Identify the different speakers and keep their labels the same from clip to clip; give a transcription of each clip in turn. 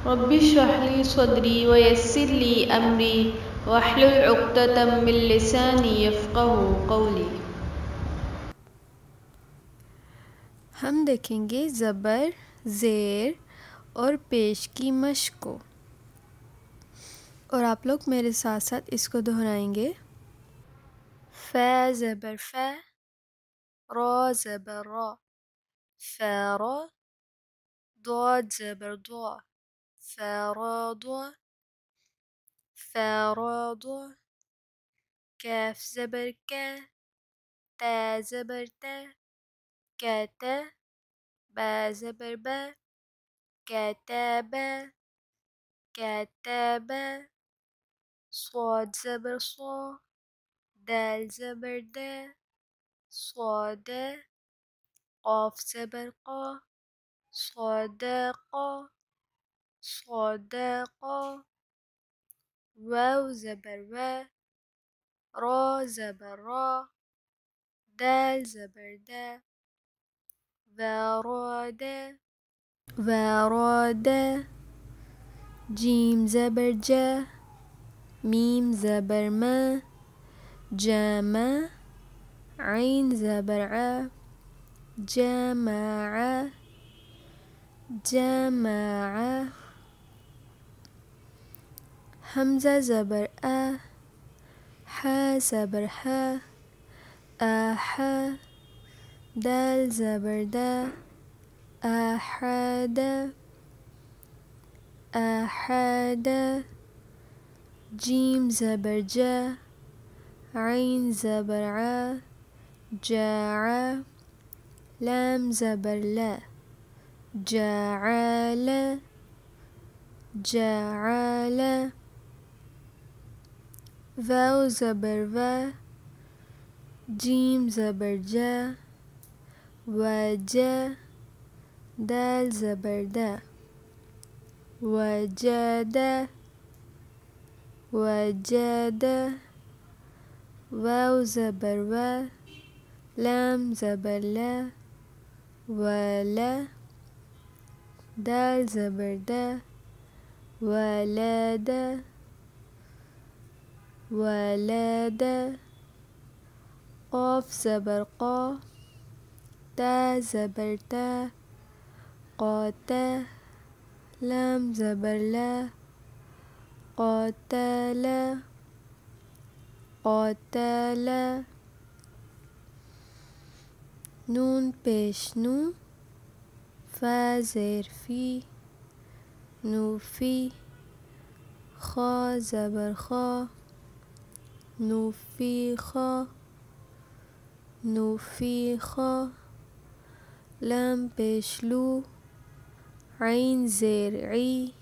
Speaker 1: رب اشرح لي صدري ويسر لي أمري واحلل عقدة من لساني يفقهوا قولي۔
Speaker 2: ہم دیکھیں گے زبر، زیر اور پیش کی مشق کو، اور آپ لوگ میرے ساتھ ساتھ اس کو دہرائیں گے۔ ف زبر ف، را زبر را، فرا، ضاد زبر ضا، فراضا، فراضا، کاف زبر کا، تا زبر تا، کاتا، با زبر با، کاتابا، کاتابا، صاد زبر صا، دال زبر دا، صادا، قاف زبر قا، صادقا، صادقا، واو زبر وا، را زبر را، دال زبر دا، ورادا، ورادا، جیم زبر جا، میم زبر ما، جامع، عین زبر ع، جامع، جامع، حمزہ زبر آ، ح زبر ح، آح، دال زبر دا، آحد، آحد، جیم زبر جا، عین زبر ع، جاع، لام زبر لا، جاعل، جاعل، واو زبر وا، جیم زبر جا، وجا، دال زبر دا، وجد، وجد، واو زبر وا، لام زبر لا، ولا، دال زبر دا، ولد، ولد، قاف زبر قا، تا زبر تا، قاتا، لام زبر لا، قاتل، قاتل، نون پیش نو، فا زیر فی، نوفی، خا زبر خا، نوفیخا، نوفیخا، لام پیش لو، عین زیر عی،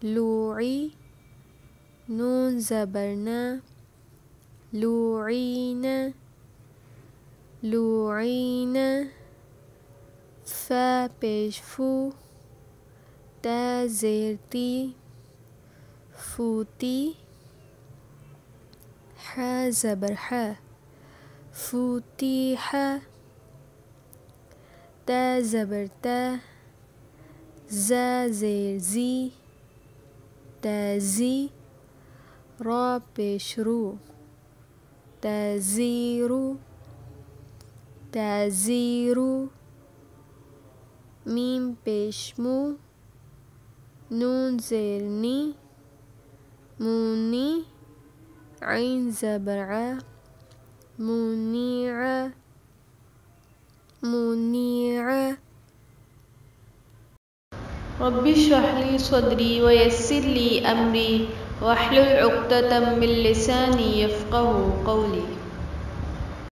Speaker 2: لوعی، نون زبر نا، لوعین، لوعین، فا پیش فو، تا زیر تی، فوتی، ح زبر ح، فوتیح، تا زبر تا، زا زیر زی، تازی، را پیش رو، تازیرو، تازیرو، میم پیش مو، نون زیر نی، مونی، عین زبر ع، منیع، منیع،
Speaker 1: رب اشرح لي صدري ويسر لي أمري واحلل عقدة من لساني يفقهوا قولي۔